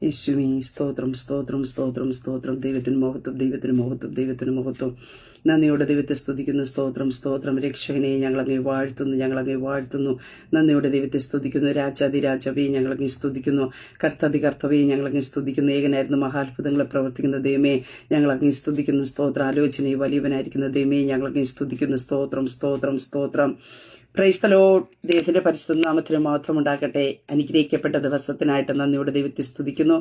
യേശുവേ സ്തോത്രം സ്തോത്രം സ്തോത്രം സ്തോത്രം. ദൈവത്തിന് മഹത്വം, ദൈവത്തിന് മഹത്വം, ദൈവത്തിന് മഹത്വം. നന്ദിയോടെ ദൈവത്തെ സ്തുതിക്കുന്നു. സ്തോത്രം സ്തോത്രം. രക്ഷകനെ ഞങ്ങളങ്ങേ വാഴ്ത്തുന്നു, ഞങ്ങളങ്ങേ വാഴ്ത്തുന്നു. നന്ദിയോടെ ദൈവത്തെ സ്തുതിക്കുന്നു. രാജാതിരാജവേ ഞങ്ങളങ്ങേ സ്തുതിക്കുന്നു. കർത്താവേ ഞങ്ങളങ്ങേ സ്തുതിക്കുന്നു. ഏകനായിരുന്നു മഹാത്ഭുതങ്ങളെ പ്രവർത്തിക്കുന്ന ദൈവമേ ഞങ്ങളങ്ങേ സ്തുതിക്കുന്നു. സ്തോത്രം. ആലോചനയെ വലിയവനായിരിക്കുന്ന ദൈവമേ ഞങ്ങളങ്ങേ സ്തുതിക്കുന്നു. സ്തോത്രം സ്തോത്രം സ്തോത്രം. Praise the Lord. ദൈവത്തിന്റെ പരിശുദ്ധ നാമത്തിന് മാത്രം ഉണ്ടാകട്ടെ. അനുഗ്രഹിക്കപ്പെട്ട ദിവസത്തിനായിട്ട് നന്ദിയോടെ ദൈവത്തെ സ്തുതിക്കുന്നു.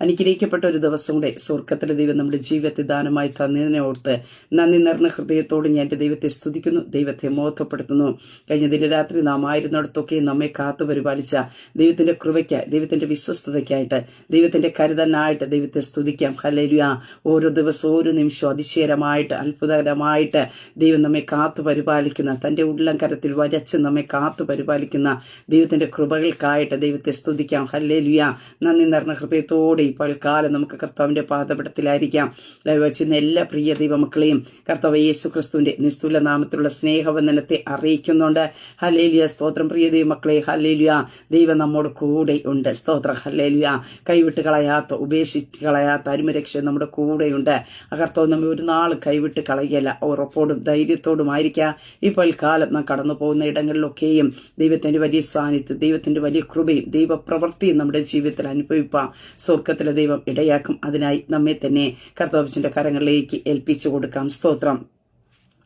അനുഗ്രഹിക്കപ്പെട്ട ഒരു ദിവസം കൂടെ സ്വർഗത്തിലെ ദൈവം നമ്മുടെ ജീവിതത്തെ ദാനമായി തന്നതിനെ ഓർത്ത് നന്ദി നിറഞ്ഞ ഹൃദയത്തോട് ഞാൻ എൻ്റെ ദൈവത്തെ സ്തുതിക്കുന്നു, ദൈവത്തെ മഹത്വപ്പെടുത്തുന്നു. കഴിഞ്ഞ ദിനരാത്രി നാം ആയിരുന്നിടത്തൊക്കെ നമ്മെ കാത്തു പരിപാലിച്ച ദൈവത്തിന്റെ കൃപയ്ക്ക്, ദൈവത്തിന്റെ വിശ്വസ്തതയ്ക്കായിട്ട്, ദൈവത്തിന്റെ കരുതനായിട്ട് ദൈവത്തെ സ്തുതിക്കാം. ഹല്ലേലൂയ. ഓരോ ദിവസവും ഓരോ നിമിഷവും അതിശയകരമായിട്ട് അത്ഭുതകരമായിട്ട് ദൈവം നമ്മെ കാത്തു പരിപാലിക്കുന്ന, തന്റെ ഉള്ളം കരത്തിൽ വരച്ച് നമ്മെ കാത്തു പരിപാലിക്കുന്ന ദൈവത്തിന്റെ കൃപകൾക്കായിട്ട് ദൈവത്തെ സ്തുതിക്കാം. ഹല്ലേലൂയ. നന്ദി നിറഞ്ഞ ഹൃദയത്തോടെ ഇപ്പോൾ കാലം നമുക്ക് കർത്താവിന്റെ പാദപീഠത്തിലായിരിക്കാം. ലൈവച്ചിരുന്ന എല്ലാ പ്രിയ ദൈവമക്കളെയും കർത്താവ് യേശു ക്രിസ്തുവിന്റെ നിസ്തുല നാമത്തിലുള്ള സ്നേഹവന്ദനത്തെ അറിയിക്കുന്നുണ്ട്. ഹല്ലേലൂയ. സ്തോത്രം. പ്രിയ ദൈവമക്കളെ, ഹല്ലേലൂയ. ദൈവം നമ്മോട് കൂടെ ഉണ്ട്. സ്തോത്രം. ഹല്ലേലൂയ. കൈവിട്ട് കളയാത്ത, ഉപേക്ഷിച്ച് കളയാത്ത അരുമരക്ഷ നമ്മുടെ കൂടെയുണ്ട്. ആ കർത്താവ് നമ്മെ ഒരു നാൾ കൈവിട്ട് കളയല്ല. ഉറപ്പോടും ധൈര്യത്തോടും ആയിരിക്കാം ഇപ്പോൾ കാലം നാം കടന്നു പോകുന്ന ഇടങ്ങളിലൊക്കെയും ദൈവത്തിന്റെ വലിയ സാന്നിധ്യം, ദൈവത്തിന്റെ വലിയ കൃപയും ദൈവപ്രവൃത്തിയും നമ്മുടെ ജീവിതത്തിൽ അനുഭവിപ്പാൻ സ്വർഗത്തിലെ ദൈവം ഇടയാക്കും. അതിനായി നമ്മെ തന്നെ കർത്താവിന്റെ കരങ്ങളിലേക്ക് ഏൽപ്പിച്ചു കൊടുക്കാം. സ്തോത്രം.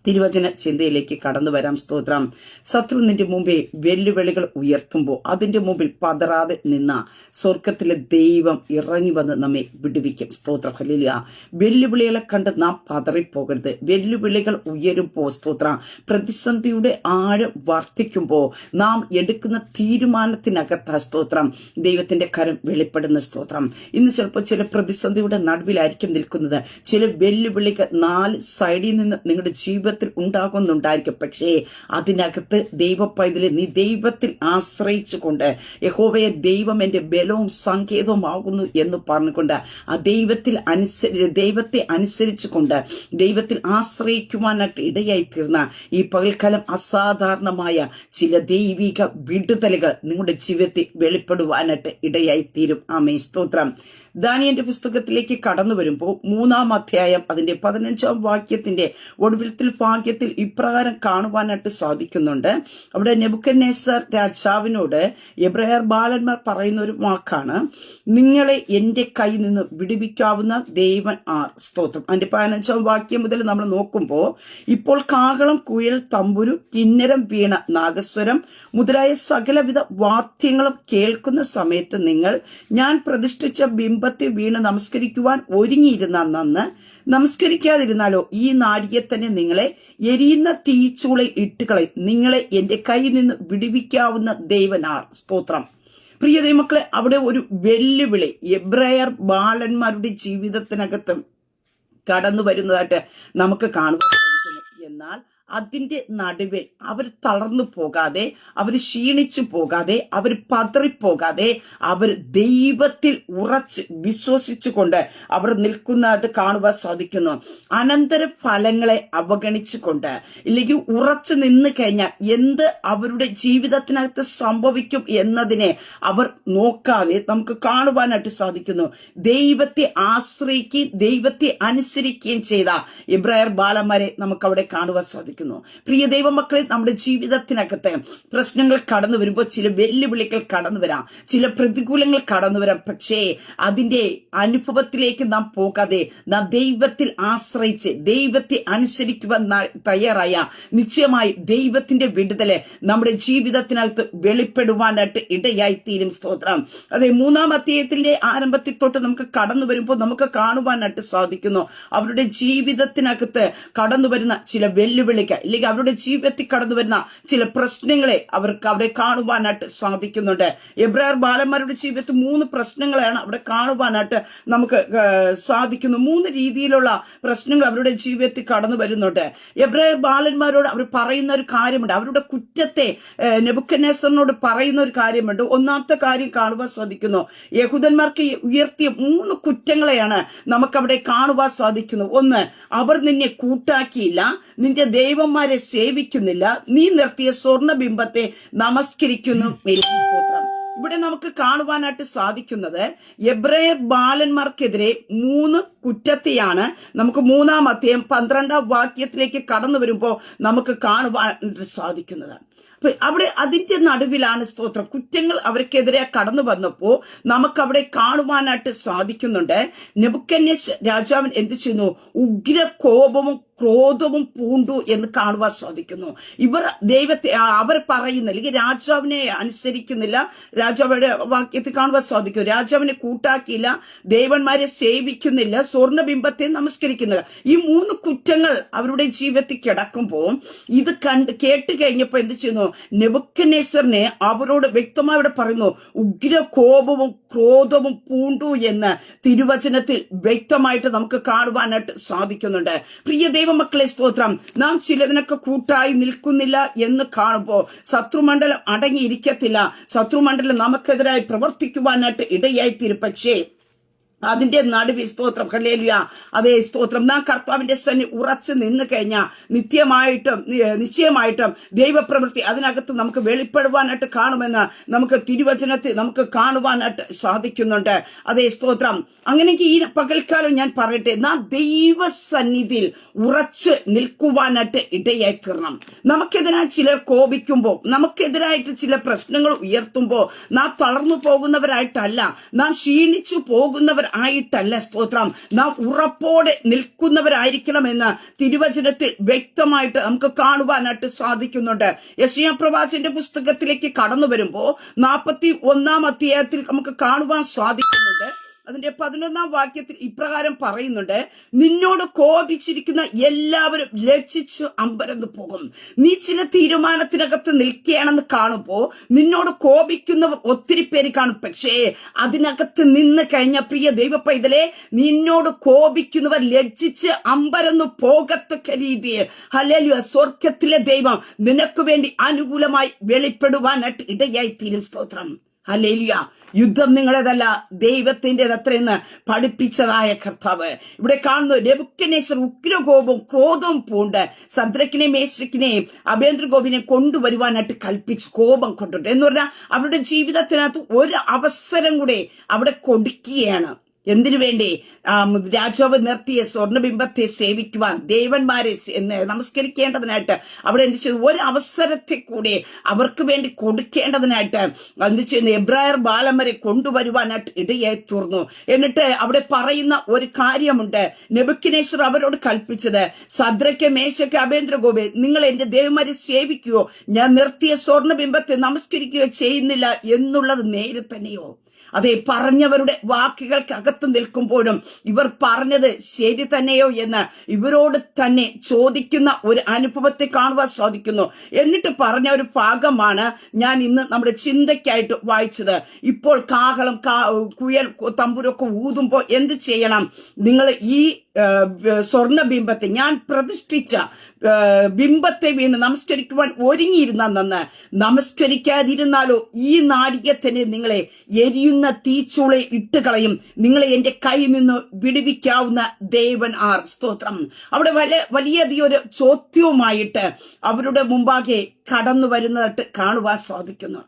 തിരുവചന ചിന്തയിലേക്ക് കടന്നു വരാം. സ്തോത്രം. ശത്രു നിന്റെ മുമ്പേ വെല്ലുവിളികൾ ഉയർത്തുമ്പോൾ അതിന്റെ മുമ്പിൽ പതറാതെ നിന്ന സ്വർഗത്തിലെ ദൈവം ഇറങ്ങി വന്ന് നമ്മെ വിടുവിക്കും. സ്തോത്രം. ഹല്ലേലൂയ. വെല്ലുവിളികളെ കണ്ട് നാം പതറിപ്പോകരുത്. വെല്ലുവിളികൾ ഉയരുമ്പോൾ, സ്തോത്രം, പ്രതിസന്ധിയുടെ ആഴം വർദ്ധിക്കുമ്പോൾ നാം എടുക്കുന്ന തീരുമാനത്തിനകത്ത്, സ്തോത്രം, ദൈവത്തിന്റെ കരം വെളിപ്പെടുന്ന. സ്തോത്രം. ഇന്ന് ചിലപ്പോൾ ചില പ്രതിസന്ധിയുടെ നടുവിലായിരിക്കും നിൽക്കുന്നത്. ചില വെല്ലുവിളികൾ 4 സൈഡിൽ നിന്ന് നിങ്ങളുടെ ജീവിതത്തിൽ ഉണ്ടാകുന്നുണ്ടായിരിക്കും. പക്ഷേ അതിനകത്ത് ദൈവപ്പൈതലെ നീ ദൈവത്തിൽ ആശ്രയിച്ചുകൊണ്ട്, യഹോവയെ ദൈവം എന്റെ ബലവും സങ്കേതവുമാകുന്നു എന്ന് പറഞ്ഞുകൊണ്ട് ആ ദൈവത്തെ അനുസരിച്ചുകൊണ്ട് ദൈവത്തിൽ ആശ്രയിക്കുവാനായിട്ട് ഇടയായി തീർന്ന ഈ പകൽക്കാലം അസാധാരണമായ ചില ദൈവിക വിടുതലുകൾ നിങ്ങളുടെ ജീവിതത്തിൽ വെളിപ്പെടുവാനായിട്ട് ഇടയായി തീരും. ആമേൻ. സ്തോത്രം. ദാനിയേലിന്റെ പുസ്തകത്തിലേക്ക് കടന്നു വരുമ്പോൾ 3-ാം അധ്യായം അതിന്റെ 15-ാം വാക്യത്തിന്റെ ഒടുവിലത്തിൽ ഭാഗ്യത്തിൽ ഇപ്രകാരം കാണുവാനായിട്ട് സാധിക്കുന്നുണ്ട്. അവിടെ നെബൂഖദ്നേസർ രാജാവിനോട് എബ്രായർ ബാലന്മാർ പറയുന്ന ഒരു വാക്കാണ്, നിങ്ങളെ എന്റെ കയ്യിൽ നിന്ന് വിടുവിക്കാവുന്ന ദൈവൻ ആർ. സ്തോത്രം. അതിന്റെ 15-ാം വാക്യം മുതൽ നമ്മൾ നോക്കുമ്പോൾ, ഇപ്പോൾ കാഹളം, കുഴൽ, തമ്പുരു, കിന്നരം, വീണ, നാഗസ്വരം മുതലായ സകലവിധ വാദ്യങ്ങളും കേൾക്കുന്ന സമയത്ത് നിങ്ങൾ ഞാൻ പ്രതിഷ്ഠിച്ച ബിംബത്തെ വീണ് നമസ്കരിക്കുവാൻ ഒരുങ്ങിയിരുന്ന നന്ന് നമസ്കരിക്കാതിരുന്നാലോ ഈ നാഴികെ തന്നെ നിങ്ങളെ എരിയുന്ന തീച്ചൂളെ ഇട്ടുകളെ നിങ്ങളെ എന്റെ കയ്യിൽ നിന്ന് വിടുവിക്കാവുന്ന ദൈവനാർ. സ്തോത്രം. പ്രിയ ദൈവമക്കളെ, അവിടെ ഒരു വെല്ലുവിളി എബ്രായർ ബാലന്മാരുടെ ജീവിതത്തിനകത്ത് കടന്നു വരുന്നതായിട്ട് നമുക്ക് കാണുവാൻ സാധിക്കുന്നു. എന്നാൽ അതിന്റെ നടുവിൽ അവർ തളർന്നു പോകാതെ, അവർ ക്ഷീണിച്ചു പോകാതെ, അവർ പതറിപ്പോകാതെ, അവർ ദൈവത്തിൽ ഉറച്ച് വിശ്വസിച്ചുകൊണ്ട് അവർ നിൽക്കുന്നതായിട്ട് കാണുവാൻ സാധിക്കുന്നു. അനന്തര ഫലങ്ങളെ അവഗണിച്ചുകൊണ്ട്, ഇല്ലെങ്കിൽ ഉറച്ചു നിന്ന് കഴിഞ്ഞാൽ എന്ത് അവരുടെ ജീവിതത്തിനകത്ത് സംഭവിക്കും എന്നതിനെ അവർ നോക്കാതെ നമുക്ക് കാണുവാനായിട്ട് സാധിക്കുന്നു. ദൈവത്തെ ആശ്രയിക്കുകയും ദൈവത്തെ അനുസരിക്കുകയും ചെയ്ത എബ്രായർ ബാലന്മാരെ നമുക്ക് അവിടെ കാണുവാൻ സാധിക്കുന്നു. പ്രിയ ദൈവമക്കളെ, നമ്മുടെ ജീവിതത്തിനകത്ത് പ്രശ്നങ്ങൾ കടന്നു വരുമ്പോൾ ചില വെല്ലുവിളികൾ കടന്നു വരാം, ചില പ്രതികൂലങ്ങൾ കടന്നു വരാം. പക്ഷേ അതിന്റെ അനുഭവത്തിലേക്ക് നാം പോകാതെ നാം ദൈവത്തിൽ ആശ്രയിച്ച് ദൈവത്തെ അനുസരിക്കുവാൻ തയ്യാറായ നിശ്ചയമായി ദൈവത്തിന്റെ വിടുതല് നമ്മുടെ ജീവിതത്തിനകത്ത് വെളിപ്പെടുവാനായിട്ട് ഇടയായി തീരും. സ്തോത്രം. അതെ, 3-ാം അധ്യായത്തിന്റെ ആരംഭത്തിൽ തൊട്ട് നമുക്ക് കടന്നു വരുമ്പോൾ നമുക്ക് കാണുവാനായിട്ട് സാധിക്കുന്നു അവരുടെ ജീവിതത്തിനകത്ത് കടന്നു വരുന്ന ചില വെല്ലുവിളികൾ, ഇല്ലെങ്കിൽ അവരുടെ ജീവിതത്തിൽ കടന്നു വരുന്ന ചില പ്രശ്നങ്ങളെ അവർക്ക് അവിടെ കാണുവാനായിട്ട് സാധിക്കുന്നുണ്ട്. എബ്രായർ ബാലന്മാരുടെ ജീവിതത്തിൽ 3 പ്രശ്നങ്ങളാണ് അവിടെ കാണുവാനായിട്ട് നമുക്ക് സാധിക്കുന്നു. 3 രീതിയിലുള്ള പ്രശ്നങ്ങൾ അവരുടെ ജീവിതത്തിൽ കടന്നു വരുന്നുണ്ട്. എബ്രായർ ബാലന്മാരോട് അവർ പറയുന്ന ഒരു കാര്യമുണ്ട്, അവരുടെ കുറ്റത്തെ നെബൂഖദ്നേസറിനോട് പറയുന്ന ഒരു കാര്യമുണ്ട്. 1-ാമത്തെ കാര്യം കാണുവാൻ സാധിക്കുന്നു, യഹൂദന്മാർക്ക് ഉയർത്തിയ 3 കുറ്റങ്ങളെയാണ് നമുക്കവിടെ കാണുവാൻ സാധിക്കുന്നു. 1, അവർ നിന്നെ കൂട്ടാക്കിയില്ല, നിന്റെ ദൈവന്മാരെ സേവിക്കുന്നില്ല, നീ നിർത്തിയ സ്വർണ്ണബിംബത്തെ നമസ്കരിക്കുന്നു. സ്തോത്രം. ഇവിടെ നമുക്ക് കാണുവാനായിട്ട് സാധിക്കുന്നത് എബ്രായർ ബാലന്മാർക്കെതിരെ 3 കുറ്റത്തെയാണ് നമുക്ക് 3-ാം അധ്യായം 12-ാം വാക്യത്തിലേക്ക് കടന്നു വരുമ്പോൾ നമുക്ക് കാണുവാനായിട്ട് സാധിക്കുന്നത്. അപ്പൊ അവിടെ അതിന്റെ നടുവിലാണ് സ്തോത്രം കുറ്റങ്ങൾ അവർക്കെതിരെ കടന്നു വന്നപ്പോ നമുക്കവിടെ കാണുവാനായിട്ട് സാധിക്കുന്നുണ്ട്. നെബൂഖദ്നേസർ രാജാവൻ എന്ത് ചെയ്യുന്നു? ഉഗ്ര കോപവും ക്രോധവും പൂണ്ടു എന്ന് കാണുവാൻ സാധിക്കുന്നു. ഇവർ ദൈവത്തെ അവർ പറയുന്ന അല്ലെങ്കിൽ രാജാവിനെ അനുസരിക്കുന്നില്ല. രാജാവിന്റെ വാക്യത്തിൽ കാണുവാൻ സാധിക്കും. രാജാവിനെ കൂട്ടാക്കിയില്ല, ദേവന്മാരെ സേവിക്കുന്നില്ല, സ്വർണ്ണബിംബത്തെ നമസ്കരിക്കുന്നില്ല. ഈ 3 കുറ്റങ്ങൾ അവരുടെ ജീവിതത്തിൽ കിടക്കുമ്പോൾ ഇത് കേട്ട് കഴിഞ്ഞപ്പോ എന്ത് ചെയ്യുന്നു? നെബൂഖദ്നേസറിനെ അവരോട് വ്യക്തമായി പറയുന്നു, ഉഗ്ര കോപവും ക്രോധവും പൂണ്ടു എന്ന് തിരുവചനത്തിൽ വ്യക്തമായിട്ട് നമുക്ക് കാണുവാനായിട്ട് സാധിക്കുന്നുണ്ട്. പ്രിയ ദൈവമക്കളെ സ്തോത്രം, നാം ചിലതിനൊക്കെ കൂട്ടായി നിൽക്കുന്നില്ല എന്ന് കാണുമ്പോൾ ശത്രുമണ്ഡലം അടങ്ങിയിരിക്കത്തില്ല. ശത്രുമണ്ഡലം നമുക്കെതിരായി പ്രവർത്തിക്കുവാനായിട്ട് ഇടയായിത്തീരും. പക്ഷേ അതിന്റെ നടുവിൽ സ്തോത്രം ഹല്ലേലൂയ, അതേ സ്തോത്രം, നാം കർത്താവിന്റെ സന്നിധി ഉറച്ചു നിന്ന് കഴിഞ്ഞാൽ നിശ്ചയമായിട്ടും ദൈവപ്രവൃത്തി അതിനകത്ത് നമുക്ക് വെളിപ്പെടുവാനായിട്ട് കാണുമെന്ന് നമുക്ക് തിരുവചനത്തിൽ നമുക്ക് കാണുവാനായിട്ട് സാധിക്കുന്നുണ്ട്. അതേ സ്തോത്രം. അങ്ങനെയെങ്കിൽ ഈ പകൽക്കാലം ഞാൻ പറയട്ടെ, നാം ദൈവസന്നിധിയിൽ ഉറച്ച് നിൽക്കുവാനായിട്ട് ഇടയായി തീരണം. നമുക്കെതിരായി ചിലർ കോപിക്കുമ്പോൾ, നമുക്കെതിരായിട്ട് ചില പ്രശ്നങ്ങൾ ഉയർത്തുമ്പോൾ നാം തളർന്നു പോകുന്നവരായിട്ടല്ല, നാം ക്ഷീണിച്ചു പോകുന്നവർ ആയിട്ടല്ല സ്തോത്രം, നാം ഉറപ്പോടെ നിൽക്കുന്നവരായിരിക്കണമെന്ന് തിരുവചനത്തിൽ വ്യക്തമായിട്ട് നമുക്ക് കാണുവാനായിട്ട് സാധിക്കുന്നുണ്ട്. യെശയ്യാ പ്രവാചകന്റെ പുസ്തകത്തിലേക്ക് കടന്നു വരുമ്പോൾ 41-ാം അധ്യായത്തിൽ നമുക്ക് കാണുവാൻ സാധിക്കുന്നുണ്ട്. അതിന്റെ 11-ാം വാക്യത്തിൽ ഇപ്രകാരം പറയുന്നുണ്ട്, നിന്നോട് കോപിച്ചിരിക്കുന്ന എല്ലാവരും ലജ്ജിച്ച് അമ്പരന്ന് പോകും. നീ ചില തീരുമാനത്തിനകത്ത് നിൽക്കുകയാണെന്ന് കാണുമ്പോ നിന്നോട് കോപിക്കുന്നവർ ഒത്തിരി പേര് കാണും. പക്ഷേ അതിനകത്ത് നിന്ന് കഴിഞ്ഞ പ്രിയ ദൈവ പൈതലേ, നിന്നോട് കോപിക്കുന്നവർ ലജ്ജിച്ച് അമ്പരന്ന് പോകത്തക്ക രീതിയിൽ ഹല്ലേലൂയ സ്വർഗത്തിലെ ദൈവം നിനക്ക് വേണ്ടി അനുകൂലമായി വെളിപ്പെടുവാനായിട്ട് ഇടയായി തീരും. സ്തോത്രം ഹല്ലേലൂയ. യുദ്ധം നിങ്ങളേതല്ല, ദൈവത്തിൻ്റെതത്രയെന്ന് പഠിപ്പിച്ചതായ കർത്താവ് ഇവിടെ കാണുന്നു. നെബൂഖദ്നേസർ ഉഗ്രകോപവും ക്രോധവും പൂണ്ട് ശദ്രക്കിനെയും മേശക്കിനെയും അബേദ്നെഗോവിനെയും കൊണ്ടുവരുവാനായിട്ട് കൽപ്പിച്ചു. കോപം കൊണ്ടിട്ട് എന്ന് പറഞ്ഞാൽ അവരുടെ ജീവിതത്തിനകത്ത് ഒരു അവസരം കൂടെ അവിടെ കൊടുക്കുകയാണ്. എന്തിനു വേണ്ടി? രാജാവ് നിർത്തിയ സ്വർണ്ണബിംബത്തെ സേവിക്കുവാൻ, ദേവന്മാരെ നമസ്കരിക്കേണ്ടതിനായിട്ട് അവിടെ എന്ത് ചെയ്തു? ഒരു അവസരത്തെ കൂടെ അവർക്ക് വേണ്ടി കൊടുക്കേണ്ടതിനായിട്ട് എന്ത് ചെയ്യുന്നു? എബ്രായർ ബാലന്മാരെ കൊണ്ടുവരുവാനായിട്ട് ഇടയായി തീർന്നു. എന്നിട്ട് അവിടെ പറയുന്ന ഒരു കാര്യമുണ്ട്. നെബൂഖദ്നേസർ അവരോട് കൽപ്പിച്ചത്, ശദ്രക്ക്, മേശക്ക്, അബേദ്നെഗോവേ, നിങ്ങൾ എന്റെ ദേവന്മാരെ സേവിക്കുകയോ ഞാൻ നിർത്തിയ സ്വർണ്ണബിംബത്തെ നമസ്കരിക്കുകയോ ചെയ്യുന്നില്ല എന്നുള്ളത് നേരെ തന്നെയോ? അതെ, പറഞ്ഞവരുടെ വാക്കുകൾക്കകത്ത് നിൽക്കുമ്പോഴും ഇവർ പറഞ്ഞത് ശരി തന്നെയോ എന്ന് ഇവരോട് തന്നെ ചോദിക്കുന്ന ഒരു അനുഭവത്തെ കാണുവാൻ സാധിക്കുന്നു. എന്നിട്ട് പറഞ്ഞ ഒരു ഭാഗമാണ് ഞാൻ ഇന്ന് നമ്മുടെ ചിന്തയ്ക്കായിട്ട് വായിച്ചത്. ഇപ്പോൾ കാഹളം, കുയൽ, തമ്പുരൊക്കെ ഊതുമ്പോ എന്ത് ചെയ്യണം? നിങ്ങൾ ഈ സ്വർണ്ണബിംബത്തെ, ഞാൻ പ്രതിഷ്ഠിച്ച ബിംബത്തെ വീണ് നമസ്കരിക്കുവാൻ ഒരുങ്ങിയിരുന്ന നന്ന്, നമസ്കരിക്കാതിരുന്നാലോ ഈ നാഴികത്തന്നെ നിങ്ങളെ എരിയുന്ന തീച്ചൂളെ ഇട്ടുകളയും, നിങ്ങളെ എന്റെ കയ്യിൽ നിന്ന് വിടുവിക്കാവുന്ന ദേവൻ ആർ. സ്തോത്രം. അവിടെ വലിയൊരു ചോദ്യവുമായിട്ട് അവരുടെ മുമ്പാകെ കടന്നു വരുന്നതായിട്ട് കാണുവാൻ സാധിക്കുന്നു.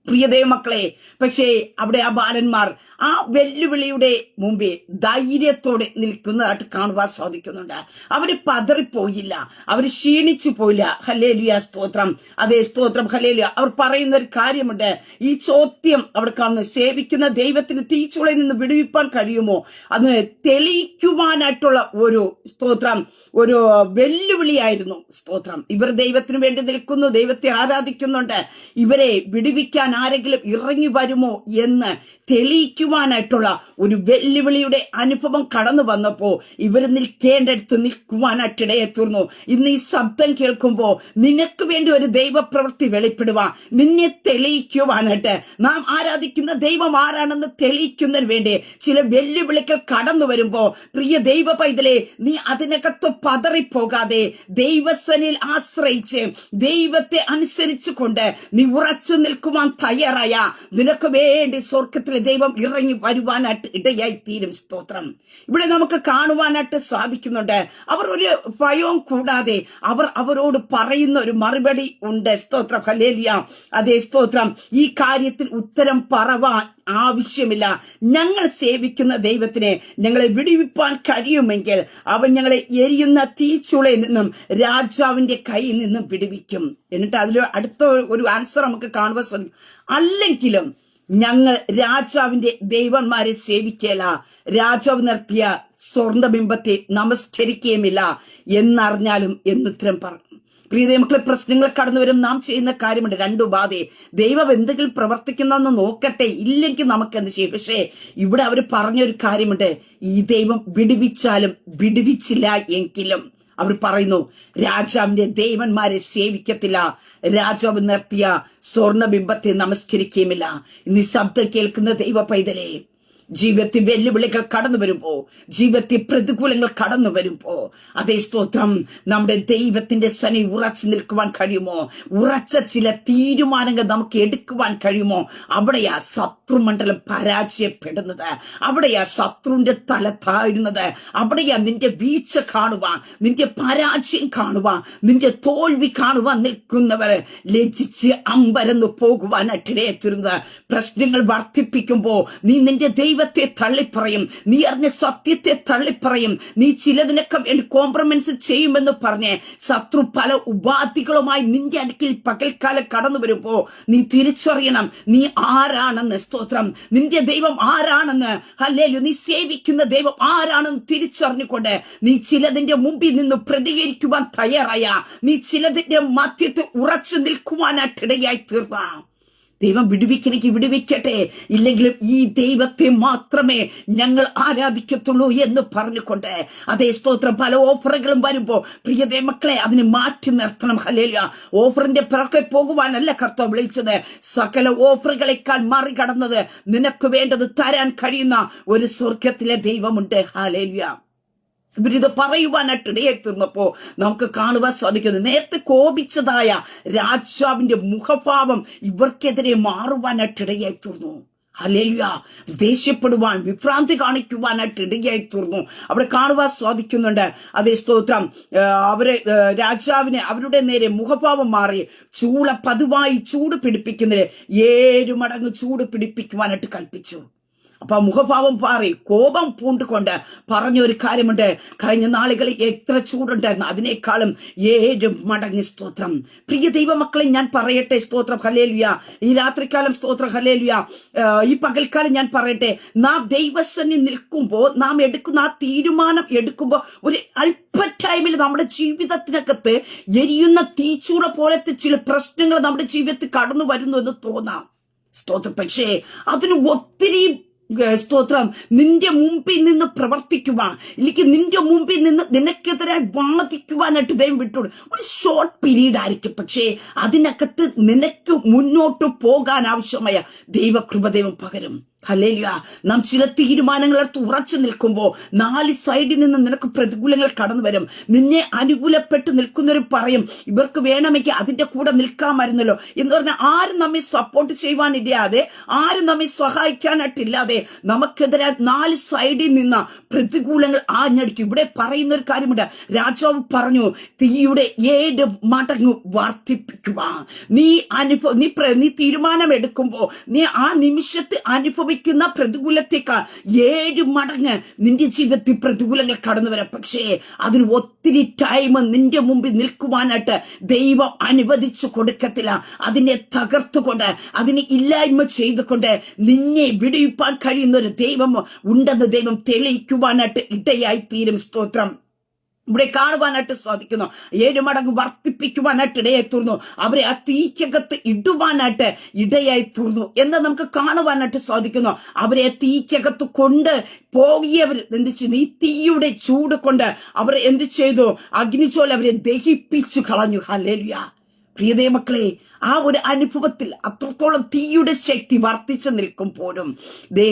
പ്രിയ ദൈവമക്കളെ, പക്ഷേ അവിടെ ആ ബാലന്മാർ ആ വെല്ലുവിളിയുടെ മുമ്പേ ധൈര്യത്തോടെ നിൽക്കുന്നതായിട്ട് കാണുവാൻ സാധിക്കുന്നുണ്ട്. അവര് പതറിപ്പോയില്ല, അവര് ക്ഷീണിച്ചു പോയില്ല. ഹല്ലേലൂയ, സ്തോത്രം. അതേ സ്തോത്രം, ഹല്ലേലൂയ. അവർ പറയുന്ന ഒരു കാര്യമുണ്ട്. ഈ ചോദ്യം അവിടെ കാണുന്നു, സേവിക്കുന്ന ദൈവത്തിന് തീച്ചുളയിൽ നിന്ന് വിടുവിപ്പാൻ കഴിയുമോ? അതിന് തെളിയിക്കുവാനായിട്ടുള്ള ഒരു സ്തോത്രം, ഒരു വെല്ലുവിളിയായിരുന്നു. സ്തോത്രം. ഇവർ ദൈവത്തിന് വേണ്ടി നിൽക്കുന്നു, ദൈവത്തെ ആരാധിക്കുന്നുണ്ട്. ഇവരെ വിടുവിക്കാൻ ആരെങ്കിലും ഇറങ്ങി വരുമോ എന്ന് തെളിയിക്കുവാനായിട്ടുള്ള ഒരു വെല്ലുവിളിയുടെ അനുഭവം കടന്നു വന്നപ്പോ ഇവർ നിൽക്കേണ്ടടുത്ത് നിൽക്കുവാനായിട്ടിടയെ തീർന്നു. ഇന്ന് ഈ ശബ്ദം കേൾക്കുമ്പോ നിനക്ക് വേണ്ടി ഒരു ദൈവപ്രവൃത്തി വെളിപ്പെടുവാൻ, നിന്നെ തെളിയിക്കുവാനായിട്ട്, നാം ആരാധിക്കുന്ന ദൈവം ആരാണെന്ന് തെളിയിക്കുന്നതിന് വേണ്ടി ചില വെല്ലുവിളികൾ കടന്നു വരുമ്പോ പ്രിയ ദൈവ പൈതലേ, നീ അതിനകത്ത് പതറിപ്പോകാതെ ദൈവസനിൽ ആശ്രയിച്ച് ദൈവത്തെ അനുസരിച്ചു കൊണ്ട് നീ ഉറച്ചു നിൽക്കുവാൻ തയ്യാറായ നിനക്ക് വേണ്ടി സ്വർഗത്തിലെ ദൈവം ഇറങ്ങി വരുവാനായിട്ട് ഇടയായി തീരും. സ്തോത്രം. ഇവിടെ നമുക്ക് കാണുവാനായിട്ട് സാധിക്കുന്നുണ്ട്. അവർ ഒരു ഭയവും കൂടാതെ അവരോട് പറയുന്ന ഒരു മറുപടി ഉണ്ട്. സ്തോത്രം. ഹല്ലേലൂയ. അതേ സ്തോത്രം. ഈ കാര്യത്തിൽ ഉത്തരം പറവാൻ ആവശ്യമില്ല. ഞങ്ങൾ സേവിക്കുന്ന ദൈവത്തിനെ ഞങ്ങളെ വിടുവിപ്പാൻ കഴിയുമെങ്കിൽ അവൻ ഞങ്ങളെ എരിയുന്ന തീച്ചുളയിൽ നിന്നും രാജാവിന്റെ കയ്യിൽ നിന്നും വിടുവിക്കും. എന്നിട്ട് അതിൽ അടുത്ത ഒരു ആൻസർ നമുക്ക് കാണുവാൻ സാധിക്കും. അല്ലെങ്കിലും ഞങ്ങൾ രാജാവിന്റെ ദൈവന്മാരെ സേവിക്കല, രാജാവ് നിർത്തിയ സ്വർണ്ണബിംബത്തെ നമസ്കരിക്കുകയുമില്ല എന്നറിഞ്ഞാലും എന്നുത്തരം പറഞ്ഞു. പ്രിയ മക്കളെ, പ്രശ്നങ്ങൾ കടന്നു വരും. നാം ചെയ്യുന്ന കാര്യമുണ്ട്. രണ്ടു ബാധയെ ദൈവം എന്തെങ്കിലും പ്രവർത്തിക്കുന്നതെന്ന് നോക്കട്ടെ, ഇല്ലെങ്കിൽ നമുക്ക് എന്ത് ചെയ്യും. പക്ഷേ ഇവിടെ അവർ പറഞ്ഞൊരു കാര്യമുണ്ട്. ഈ ദൈവം വിടുവിച്ചാലും വിടുവിച്ചില്ല എങ്കിലും അവർ പറയുന്നു രാജാവിന്റെ ദേവന്മാരെ സേവിക്കത്തില്ല, രാജാവ് നിർത്തിയ സ്വർണ്ണബിംബത്തെ നമസ്കരിക്കുകയുമില്ല. ഇന്ന് ശബ്ദം കേൾക്കുന്ന ദൈവ പൈതലേ, ജീവിതത്തിൽ വെല്ലുവിളികൾ കടന്നു വരുമ്പോ, ജീവിതത്തിൽ പ്രതികൂലങ്ങൾ കടന്നു വരുമ്പോ, അതേ സ്തോത്രം, നമ്മുടെ ദൈവത്തിന്റെ സനി ഉറച്ചു നിൽക്കുവാൻ കഴിയുമോ? ഉറച്ച ചില തീരുമാനങ്ങൾ നമുക്ക് എടുക്കുവാൻ കഴിയുമോ? അവിടെയാ ശത്രുമണ്ഡലം പരാജയപ്പെടുന്നത്, അവിടെയാ ശത്രുവിന്റെ തല താഴുന്നത്, അവിടെയാ നിന്റെ വീഴ്ച കാണുവാൻ, നിന്റെ പരാജയം കാണുവാൻ, നിന്റെ തോൽവി കാണുവാൻ നിൽക്കുന്നവർ ലജ്ജിച്ച് അമ്പരന്ന് പോകുവാനായിട്ടിടയെത്തുന്നത്. പ്രശ്നങ്ങൾ വർദ്ധിപ്പിക്കുമ്പോ നീ നിന്റെ ദൈവത്തെ തള്ളിപ്പറയും, നീ അറിഞ്ഞ സത്യത്തെ തള്ളിപ്പറയും, നീ ചിലതിനൊക്കെ വേണ്ടി കോംപ്രമൈസ് ചെയ്യുമെന്ന് പറഞ്ഞ് ശത്രു പല ഉപാധികളുമായി നിന്റെ അടുക്കിൽ പകൽക്കാലം കടന്നു വരുമ്പോ നീ തിരിച്ചറിയണം നീ ആരാണെന്ന്. സ്തോത്രം. നിന്റെ ദൈവം ആരാണെന്ന്, ഹല്ലേലൂയ, നീ സേവിക്കുന്ന ദൈവം ആരാണെന്ന് തിരിച്ചറിഞ്ഞുകൊണ്ട് നീ ചിലതിന്റെ മുമ്പിൽ നിന്ന് പ്രതികരിക്കുവാൻ തയ്യാറായ, നീ ചിലതിന്റെ മധ്യത്തിൽ ഉറച്ചു നിൽക്കുവാനായിട്ടിടയായി തീർന്ന. ദൈവം വിടുവിക്കണമെങ്കിൽ വിടുവിക്കട്ടെ, ഇല്ലെങ്കിലും ഈ ദൈവത്തെ മാത്രമേ ഞങ്ങൾ ആരാധിക്കത്തുള്ളൂ എന്ന് പറഞ്ഞുകൊണ്ട്, അതേ സ്തോത്രം, പല ഓഫറുകളും വരുമ്പോ പ്രിയതേ മക്കളെ അതിനെ മാറ്റി നിർത്തണം. ഹല്ലേലൂയ. ഓഫറിന്റെ പിറകെ പോകുവാനല്ല കർത്താവ് വിളിച്ചത്. സകല ഓഫറുകളെക്കാൾ മറികടന്നത് നിനക്ക് വേണ്ടത് തരാൻ കഴിയുന്ന ഒരു സ്വർഗത്തിലെ ദൈവമുണ്ട്. ഹല്ലേലൂയ. ഇവരിത് പറയുവാനായിട്ട് ഇടയെത്തുന്നപ്പോ നമുക്ക് കാണുവാൻ സാധിക്കുന്നത്, നേരത്തെ കോപിച്ചതായ രാജാവിന്റെ മുഖഭാവം ഇവർക്കെതിരെ മാറുവാനായിട്ട് ഇടയായി തീർന്നു. ഹല്ലേലൂയ. ദേഷ്യപ്പെടുവാൻ, വിഭ്രാന്തി കാണിക്കുവാനായിട്ട് ഇടയായി തീർന്നു. അവിടെ കാണുവാൻ സാധിക്കുന്നുണ്ട്. അതേ സ്തോത്രം. രാജാവിന് അവരുടെ നേരെ മുഖഭാവം മാറി ചൂള പതിവായി ചൂട് പിടിപ്പിക്കുന്നതിന് 7 മടങ്ങ് ചൂട് പിടിപ്പിക്കുവാനായിട്ട് കൽപ്പിച്ചു. അപ്പൊ മുഖഭാവം പാറി കോപം പൂണ്ടുകൊണ്ട് പറഞ്ഞൊരു കാര്യമുണ്ട്. കഴിഞ്ഞ നാളുകളിൽ എത്ര ചൂടുണ്ടായിരുന്നു, അതിനേക്കാളും 7 മടങ്ങ്. സ്തോത്രം. പ്രിയ ദൈവമക്കളെ, ഞാൻ പറയട്ടെ, സ്തോത്രം, ഹല്ലേലൂയ, ഈ രാത്രികാലം സ്തോത്രം, ഹല്ലേലൂയ, ഈ പകൽക്കാലം ഞാൻ പറയട്ടെ, നാം ദൈവസന്നിധി നിൽക്കുമ്പോൾ നാം എടുക്കുന്ന ആ തീരുമാനം എടുക്കുമ്പോൾ ഒരു അല്പ ടൈമിൽ നമ്മുടെ ജീവിതത്തിനകത്ത് എരിയുന്ന തീച്ചൂള പോലത്തെ ചില പ്രശ്നങ്ങൾ നമ്മുടെ ജീവിതത്തിൽ കടന്നു വരുന്നു എന്ന് തോന്നാം. സ്തോത്രം. പക്ഷേ അതിന് ഒത്തിരി സ്തോത്രം നിന്റെ മുമ്പിൽ നിന്ന് പ്രവർത്തിക്കുവാൻ, എനിക്ക് നിന്റെ മുമ്പിൽ നിന്ന് നിനക്കെതിരെ വാദിക്കുവാനായിട്ട് ദൈവം വിട്ടു. ഒരു ഷോർട്ട് പീരീഡ് ആയിരിക്കും, പക്ഷേ അതിനകത്ത് നിനക്ക് മുന്നോട്ട് പോകാൻ ആവശ്യമായ ദൈവകൃപ ദൈവം പകരും. ഹല്ലേലൂയ. നാം ചില തീരുമാനങ്ങളെടുത്ത് ഉറച്ചു നിൽക്കുമ്പോൾ 4 സൈഡിൽ നിന്ന് നിനക്ക് പ്രതികൂലങ്ങൾ കടന്നു വരും. നിന്നെ അനുകൂലപ്പെട്ട് നിൽക്കുന്നവർ പറയും, ഇവർക്ക് വേണമെങ്കിൽ അതിന്റെ കൂടെ നിൽക്കാമായിരുന്നല്ലോ എന്ന് പറഞ്ഞാൽ, ആരും നമ്മെ സപ്പോർട്ട് ചെയ്യുവാനില്ലാതെ, ആരും നമ്മെ സഹായിക്കാനായിട്ടില്ലാതെ നമുക്കെതിരെ 4 സൈഡിൽ നിന്ന് പ്രതികൂലങ്ങൾ ആഞ്ഞടിക്കും. ഇവിടെ പറയുന്ന ഒരു കാര്യമുണ്ട്. രാജാവ് പറഞ്ഞു, തീയുടെ 7 മടങ്ങ് വർദ്ധിപ്പിക്കുക. നീ തീരുമാനമെടുക്കുമ്പോ നീ ആ നിമിഷത്തെ അനുഭവിക്കുന്ന പ്രതികൂലത്തേക്കാൾ 7 മടങ്ങ് നിന്റെ ജീവിതത്തിൽ പ്രതികൂലങ്ങൾ കടന്നു വരാം. പക്ഷേ അതിന് ഒത്തിരി ടൈം നിന്റെ മുമ്പിൽ നിൽക്കുവാനായിട്ട് ദൈവം അനുവദിച്ചു കൊടുക്കത്തില്ല. അതിനെ തകർത്തുകൊണ്ട്, അതിനെ ഇല്ലായ്മ ചെയ്തുകൊണ്ട് നിന്നെ വിടുവിപ്പാൻ കഴിയുന്ന ഒരു ദൈവം ഉണ്ടെന്ന് ദൈവം തെളിയിക്കുവാനായിട്ട് ഇടയായി തീരും. സ്തോത്രം. ഇവിടെ കാണുവാനായിട്ട് സാധിക്കുന്നു. 7 മടങ്ങ് വർദ്ധിപ്പിക്കുവാനായിട്ട് ഇടയായി തീർന്നു. അവരെ ആ തീക്കകത്ത് ഇടുവാനായിട്ട് ഇടയായി തീർന്നു എന്ന് നമുക്ക് കാണുവാനായിട്ട് സാധിക്കുന്നു. അവരെ തീക്കകത്ത് കൊണ്ട് പോകിയവർ എന്ത് ചെയ്തു? ഈ തീയുടെ ചൂട് കൊണ്ട് അവർ എന്ത് ചെയ്തു? അഗ്നിചോല അവരെ ദഹിപ്പിച്ചു കളഞ്ഞു. ഹല്ലേലൂയ. പ്രിയതേ മക്കളെ, ആ ഒരു അനുഭവത്തിൽ അത്രത്തോളം തീയുടെ ശക്തി വർദ്ധിച്ചു നിൽക്കുമ്പോഴും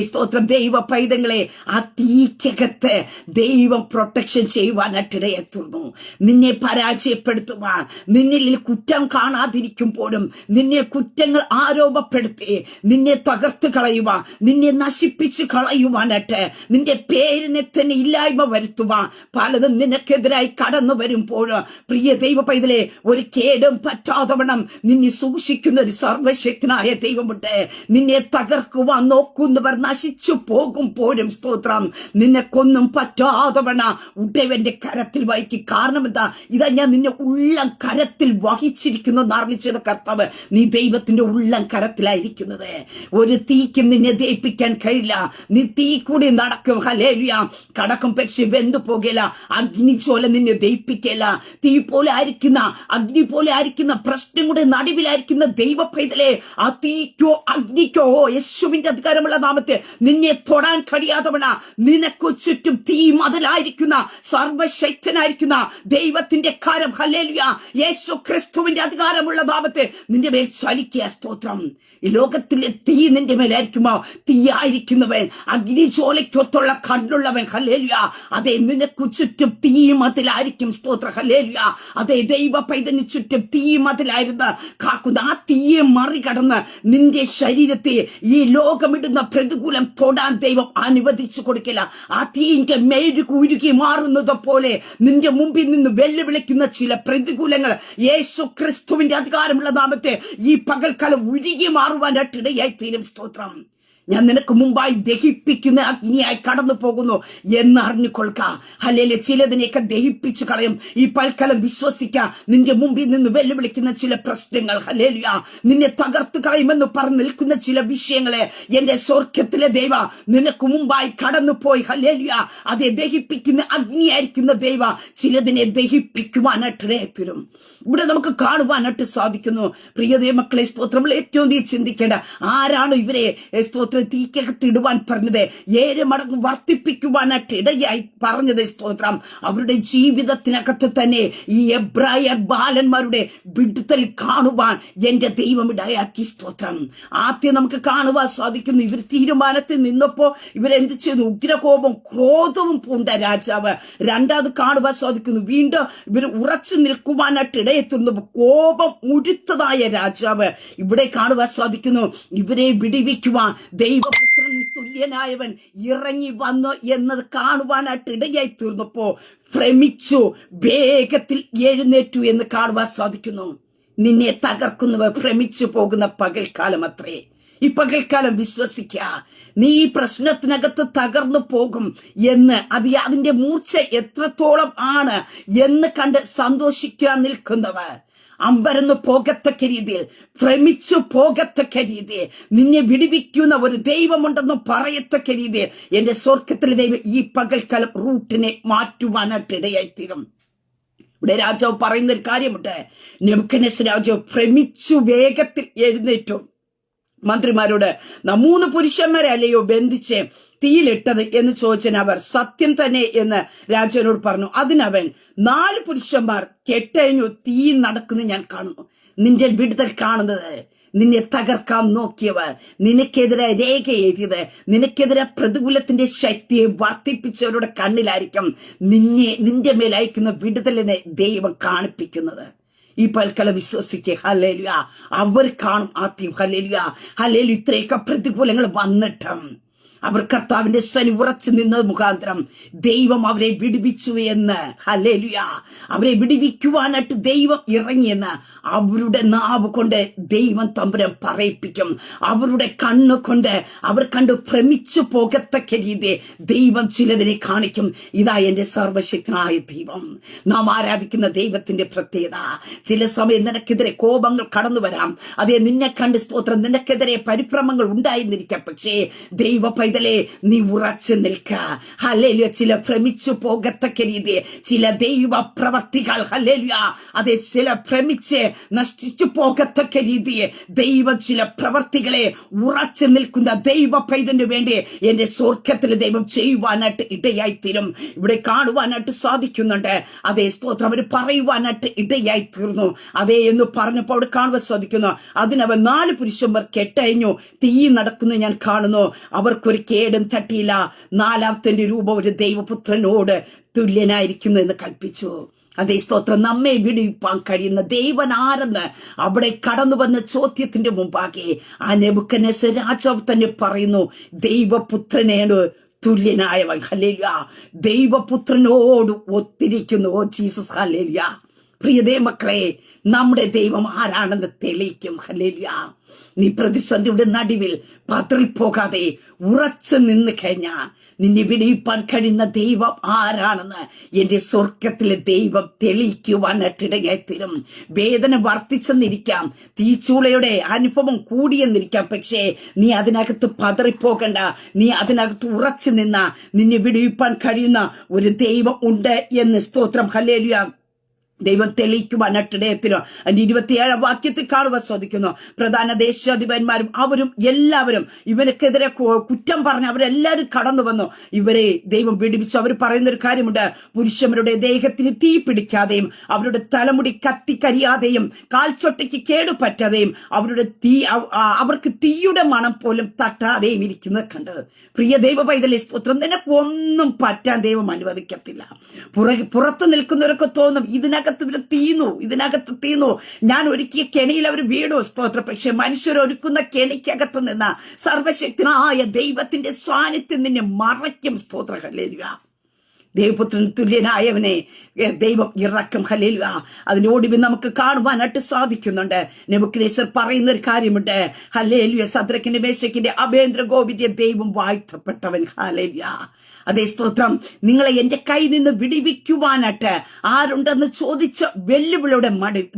സ്തോത്രം, ദൈവ പൈതങ്ങളെ, ആ തീക്കകത്ത് ദൈവം പ്രൊട്ടക്ഷൻ ചെയ്യുവാനായിട്ടിടയെത്തുന്നു. നിന്നെ പരാജയപ്പെടുത്തുവാൻ, നിന്നിൽ കുറ്റം കാണാതിരിക്കുമ്പോഴും നിന്നെ കുറ്റങ്ങൾ ആരോപപ്പെടുത്തി നിന്നെ തകർത്ത് കളയുവാൻ, നിന്നെ നശിപ്പിച്ച് കളയുവാനായിട്ട്, നിന്റെ പേരിനെ തന്നെ ഇല്ലായ്മ വരുത്തുവാൻ പലതും നിനക്കെതിരായി കടന്നു വരുമ്പോഴും പ്രിയ ദൈവ പൈതലെ, ഒരു കേടും പറ്റാതവണ്ണം നിന്നെ സൂക്ഷിക്കുന്ന ഒരു സർവശക്തനായ ദൈവമുണ്ട്. നിന്നെ തകർക്കുവാൻ നോക്കുന്നവർ നശിച്ചു പോകുമ്പോഴും സ്തോത്രം, നിനക്കൊന്നും പറ്റാതവണ്ണ ഉടയവന്റെ കരത്തിൽ വഹിക്കും. കാരണം എന്താ? ഇതാ ഞാൻ നിന്നെ ഉള്ളം കരത്തിൽ വഹിച്ചിരിക്കുന്നു എന്നറിയിച്ചത് കർത്താവ്. നീ ദൈവത്തിന്റെ ഉള്ളം കരത്തിലായിരിക്കുന്നത്. ഒരു തീക്കും നിന്നെ ദഹിപ്പിക്കാൻ കഴിയില്ല. നീ തീ കൂടി നടക്കും, ഹല്ലേലൂയ, കടക്കും, പക്ഷെ വെന്തു പോകില്ല. അഗ്നിച്ചോല നിന്നെ ദഹിപ്പിക്കില്ല. തീ പോലെ ആയിരിക്കുന്ന, അഗ്നി പോലെ ആയിരിക്കുന്ന, പ്രശ്നങ്ങളുടെ നടുവിലായിരിക്കുന്ന ദൈവ പൈതലെ, ആ തീക്കോ അഗ്നിക്കോ യേശുവിന്റെ അധികാരമുള്ള നാമത്തെ നിന്നെ തൊടാൻ കഴിയാതവണ നിനക്കു ചുറ്റും തീ മതിലായിരിക്കുന്ന സർവശക്തനായിരിക്കുന്ന ദൈവത്തിന്റെ കരം, ഹല്ലേലൂയ, യേശു ക്രിസ്തുവിന്റെ അധികാരമുള്ള നാമത്തെ നിന്റെ മേൽ ചലിക്കുക. സ്തോത്രം. ഈ ലോകത്തിലെ തീ നിന്റെ മേലായിരിക്കുമോ? തീയായിരിക്കുന്നവൻ, അഗ്നിജോലയ്ക്കൊത്തുള്ള കണ്ണുള്ളവൻ, ഹല്ലേലൂയ, അതെ, നിനക്കു ചുറ്റും തീ മതിലായിരിക്കും. സ്തോത്രം, ഹല്ലേലൂയ, അതെ, ദൈവ പൈതന് ചുറ്റും തീ മതിലായിരുന്ന കാക്കുന്ന ആ തീയെ മറികടന്ന് നിന്റെ ശരീരത്തെ ഈ ലോകമിടുന്ന പ്രതികൂലം തൊടാൻ ദൈവം അനുവദിച്ചു കൊടുക്കില്ല. ആ തീന്റെ മേരുകുരുകി മാറുന്നത് പോലെ നിന്റെ മുമ്പിൽ നിന്ന് വെല്ലുവിളിക്കുന്ന ചില പ്രതികൂലങ്ങൾ യേശു ക്രിസ്തുവിന്റെ അധികാരമുള്ള നാമത്തെ ഈ പകൽക്കാലം ഉരുകി മാറുവാനായിട്ടിടയായി തീരും. സ്തോത്രം. ഞാൻ നിനക്ക് മുമ്പായി ദഹിപ്പിക്കുന്ന അഗ്നിയായി കടന്നു പോകുന്നു എന്ന് അറിഞ്ഞുകൊള്ളുക. ഹല്ലേലൂയ. ചിലതിനെയൊക്കെ ദഹിപ്പിച്ചു കളയും. ഈ പൽക്കാലം വിശ്വസിക്കുക. നിന്റെ മുമ്പിൽ നിന്ന് വെല്ലുവിളിക്കുന്ന ചില പ്രശ്നങ്ങൾ, ഹല്ലേലൂയ, നിന്നെ തകർത്ത് കളയുമെന്ന് പറഞ്ഞു നിൽക്കുന്ന ചില വിഷയങ്ങളെ എന്റെ സ്വർഗ്ഗത്തിലെ ദൈവ നിനക്ക് മുമ്പായി കടന്നു പോയി, ഹല്ലേലൂയ, അതെ, ദഹിപ്പിക്കുന്ന അഗ്നിയായിരിക്കുന്ന ദൈവ ചിലതിനെ ദഹിപ്പിക്കുവാനായിട്ടിടയത്തരും. ഇവിടെ നമുക്ക് കാണുവാനായിട്ട് സാധിക്കുന്നു. പ്രിയതേ മക്കളെ, സ്തോത്രങ്ങൾ ഏറ്റവും നീ ചിന്തിക്കേണ്ട, ആരാണ് ഇവരെ സ്തോത്രം തീക്കകത്തിടുവാൻ പറഞ്ഞത്? 7 മടങ്ങ് വർദ്ധിപ്പിക്കുവാനായിട്ട് ഇടയായി പറഞ്ഞത്. സ്തോത്രം. അവരുടെ ജീവിതത്തിനകത്ത് തന്നെ ഈ എബ്രായർ ബാലന്മാരുടെ വിടുതൽ കാണുവാൻ എന്റെ ദൈവം ഇടയാക്കി. സ്തോത്രം. ആദ്യം നമുക്ക് കാണുവാൻ സാധിക്കുന്നു, ഇവർ തീരുമാനത്തിൽ നിന്നപ്പോ ഇവരെന്ത് ചെയ്യുന്നു? ഉഗ്രകോപം, ക്രോധവും പൂണ്ട രാജാവ്. രണ്ടാമത് കാണുവാൻ സാധിക്കുന്നു, വീണ്ടും ഇവർ ഉറച്ചു നിൽക്കുവാനായിട്ട് ഇടയെത്തുന്നു, കോപം ഉരുത്തതായ രാജാവ്. ഇവിടെ കാണുവാൻ സാധിക്കുന്നു, ഇവരെ വിടിവിക്കുവാൻ ദൈവപുത്രന് തുല്യനായവൻ ഇറങ്ങി വന്നു എന്നത് കാണുവാനായിട്ട് ഇടയായി തീർന്നപ്പോ ഭ്രമിച്ചു, വേഗത്തിൽ എഴുന്നേറ്റു എന്ന് കാണുവാൻ സാധിക്കുന്നു. നിന്നെ തകർക്കുന്നവർ ഭ്രമിച്ചു പോകുന്ന പകൽക്കാലം അത്രേ. ഈ പകൽക്കാലം വിശ്വസിക്കുക, നീ ഈ പ്രശ്നത്തിനകത്ത് തകർന്നു പോകും എന്ന്, അതിന്റെ മൂർച്ച എത്രത്തോളം ആണ് എന്ന് കണ്ട് സന്തോഷിക്കാൻ നിൽക്കുന്നവർ അമ്പരന്ന് പോകത്തക്ക രീതിയിൽ, ഭ്രമിച്ചു പോകത്തക്ക രീതിയിൽ, നിന്നെ വിടിവിക്കുന്ന ഒരു ദൈവമുണ്ടെന്ന് പറയത്തക്ക രീതിയിൽ എന്റെ സ്വർഗ്ഗത്തിലെ ദൈവം ഈ പകൽക്കാലം റൂട്ടിനെ മാറ്റുവാനായിട്ട് ഇടയായിത്തീരും. ഇവിടെ രാജാവ് പറയുന്ന ഒരു കാര്യമുണ്ട്. നെബൂഖദ്നേസർ രാജാവ് ഭ്രമിച്ചു വേഗത്തിൽ എഴുന്നേറ്റു. മന്ത്രിമാരോട് 3 പുരുഷന്മാരെ അല്ലയോ ബന്ധിച്ച് തീയിലിട്ടത് എന്ന് ചോദിച്ചതിന് അവർ സത്യം തന്നെ എന്ന് രാജാവിനോട് പറഞ്ഞു. അതിനവൻ 4 പുരുഷന്മാർ കെട്ടഴിഞ്ഞു തീ നടക്കുന്നു ഞാൻ കാണുന്നു. നിന്റെ വിടുതൽ കാണുന്നത്, നിന്നെ തകർക്കാൻ നോക്കിയവർ, നിനക്കെതിരെ രേഖ എഴുതിയത്, നിനക്കെതിരെ പ്രതികൂലത്തിന്റെ ശക്തിയെ വർദ്ധിപ്പിച്ചവരുടെ കണ്ണിലായിരിക്കും നിന്റെ മേലയക്കുന്ന വിടുതലിനെ ദൈവം കാണിപ്പിക്കുന്നത്. ഈ പൽക്കല വിശ്വസിക്കുക. ഹല്ലേലൂയ. അവർ കാണും ആദ്യം. Hallelujah, hallelujah. ഇത്രയൊക്കെ പ്രതികൂലങ്ങൾ വന്നിട്ടും അവർ കർത്താവിന്റെ ശനി ഉറച്ചു നിന്നത് മുഖാന്തരം ദൈവം അവരെ വിടുവിച്ചു എന്ന്, ഹല്ലേലൂയ, അവരെ വിടുവിക്കുവാനായിട്ട് ദൈവം ഇറങ്ങിയെന്ന് അവരുടെ നാവ് കൊണ്ട് ദൈവം തമ്പുരാൻ പറയിപ്പിക്കും. അവരുടെ കണ്ണ് കൊണ്ട് അവർ കണ്ടു ഭ്രമിച്ചു പോകത്തക്ക രീതി ദൈവം ചിലതിനെ കാണിക്കും. ഇതാ എന്റെ സർവശക്തനായ ദൈവം, നാം ആരാധിക്കുന്ന ദൈവത്തിന്റെ പ്രത്യേകത. ചില സമയം നിനക്കെതിരെ കോപങ്ങൾ കടന്നു വരാം. അതേ, നിന്നെ കണ്ട് സ്തോത്രം, നിനക്കെതിരെ പരിഭ്രമങ്ങൾ ഉണ്ടായിരുന്നിരിക്കാം. പക്ഷേ ദൈവ പൈതലേ, നീ ഉറച്ചു നിൽക്ക. ഹല്ലേലൂയ. ചില ഭ്രമിച്ചു പോകത്തക്ക രീതി ചില ദൈവ പ്രവർത്തികൾ, ഹല്ലേലൂയ, അതെ, ചില ഭ്രമിച്ച് നശിച്ചു പോകത്തക്ക രീതി ദൈവം ചില പ്രവർത്തികളെ ഉറച്ചു നിൽക്കുന്ന ദൈവ പൈതലിന് വേണ്ടി എന്റെ സ്വർഗത്തിൽ ദൈവം ചെയ്യുവാനായിട്ട് ഇടയായിത്തീരും. ഇവിടെ കാണുവാനായിട്ട് സാധിക്കുന്നുണ്ട്. അതേ, സ്തോത്രം, അവർ പറയുവാനായിട്ട് ഇടയായി തീർന്നു. അതേ എന്ന് പറഞ്ഞപ്പോൾ അവിടെ കാണുവാൻ സാധിക്കുന്നു. അതിനവർ 4 പുരുഷന്മാർ കെട്ടഴിഞ്ഞു തീ നടക്കുന്നു ഞാൻ കാണുന്നു. അവർക്കൊരു കേടും തട്ടിയില്ല. 4ാമത്തെ രൂപം ഒരു ദൈവപുത്രനോട് തുല്യനായിരിക്കുന്നു എന്ന് കൽപ്പിച്ചു. അതേ, സ്തോത്രം, നമ്മെ വിടുവിപ്പാൻ കഴിയുന്ന ദൈവൻ ആരെന്ന് അവിടെ കടന്നു വന്ന ചോദ്യത്തിന്റെ മുമ്പാകെ ആ നെബൂഖദ്നേസർ രാജാവ് തന്നെ പറയുന്നു, ദൈവപുത്രനേണ് തുല്യനായവൻ. ഹല്ലേലൂയ. ദൈവപുത്രനോട് ഒത്തിരിക്കുന്നു. Oh Jesus, hallelujah. പ്രിയതേ മക്കളെ, നമ്മുടെ ദൈവം ആരാണെന്ന് തെളിയിക്കും. ഹല്ലേലൂയ. നീ പ്രതിസന്ധിയുടെ നടുവിൽ പതറിപ്പോകാതെ ഉറച്ചു നിന്ന് കഴിഞ്ഞാൽ നിന്നെ വിടിയിപ്പാൻ കഴിയുന്ന ദൈവം ആരാണെന്ന് എന്റെ സ്വർഗത്തിലെ ദൈവം തെളിയിക്കുവാനായിട്ടിടയായി തീരും. വേദന വർദ്ധിച്ചെന്നിരിക്കാം, തീച്ചൂളയുടെ അനുഭവം കൂടിയെന്നിരിക്കാം, പക്ഷേ നീ അതിനകത്ത് പതറിപ്പോകണ്ട. നീ അതിനകത്ത് ഉറച്ചു നിന്ന നിന്നെ വിടിയിപ്പാൻ കഴിയുന്ന ഒരു ദൈവം ഉണ്ട് എന്ന് സ്തോത്രം, ഹല്ലേലൂയ, ദൈവം തെളിയിക്കുവാനായിട്ടിടയത്തിനോ. അതിന്റെ 27ാം വാക്യത്തിൽ കാണുവാൻ സാധിക്കുന്നു. പ്രധാന ദേശാധിപന്മാരും അവരും എല്ലാവരും ഇവനക്കെതിരെ കുറ്റം പറഞ്ഞ് അവരെല്ലാവരും കടന്നു വന്നു. ഇവരെ ദൈവം വിടുവിച്ചു. അവർ പറയുന്നൊരു കാര്യമുണ്ട്, പുരുഷന്മാരുടെ ദേഹത്തിന് തീ പിടിക്കാതെയും അവരുടെ തലമുടി കത്തിക്കരിയാതെയും കാൽച്ചൊട്ടയ്ക്ക് കേടുപറ്റാതെയും അവർക്ക് തീയുടെ മണം പോലും തട്ടാതെയും ഇരിക്കുന്നത് കണ്ട്. പ്രിയ ദൈവ പൈതലേ, സ്തോത്രം, നിനക്ക് ഒന്നും പറ്റാൻ ദൈവം അനുവദിക്കത്തില്ല. പുറത്ത് നിൽക്കുന്നവരൊക്കെ തോന്നും ഇതിനകത്ത് തീന്നു, ഞാൻ ഒരുക്കിയ കെണിയിൽ അവർ വീണു. സ്തോത്രം. പക്ഷെ മനുഷ്യരൊരുക്കുന്ന കെണിക്കകത്ത് നിന്ന് സർവശക്തനായ ദൈവത്തിന്റെ സാന്നിധ്യം നിന്നെ മറയ്ക്കും. സ്തോത്രം. ഹല്ലേലൂയ. ദൈവപുത്രൻ തുല്യനായവനെ ദൈവം ഇറക്കും. ഹല്ലേലൂയ. അതിന്റെ ഒടുവിൽ നമുക്ക് കാണുവാനായിട്ട് സാധിക്കുന്നുണ്ട്. നെബൂഖദ്നേസർ പറയുന്ന ഒരു കാര്യമുണ്ട്. ഹല്ലേലൂയ. സദ്രക്കിന്റെ മേശക്കിന്റെ അഭേന്ദ്ര ഗോപിന്റെ ദൈവം വാഴ്ത്തപ്പെട്ടവൻ. ഹല്ലേലൂയ. അതേ, സ്തോത്രം, നിങ്ങളെ എന്റെ കയ്യിൽ നിന്ന് വിടിവിക്കുവാനായിട്ട് ആരുണ്ടെന്ന് ചോദിച്ച വെല്ലുവിളിയുടെ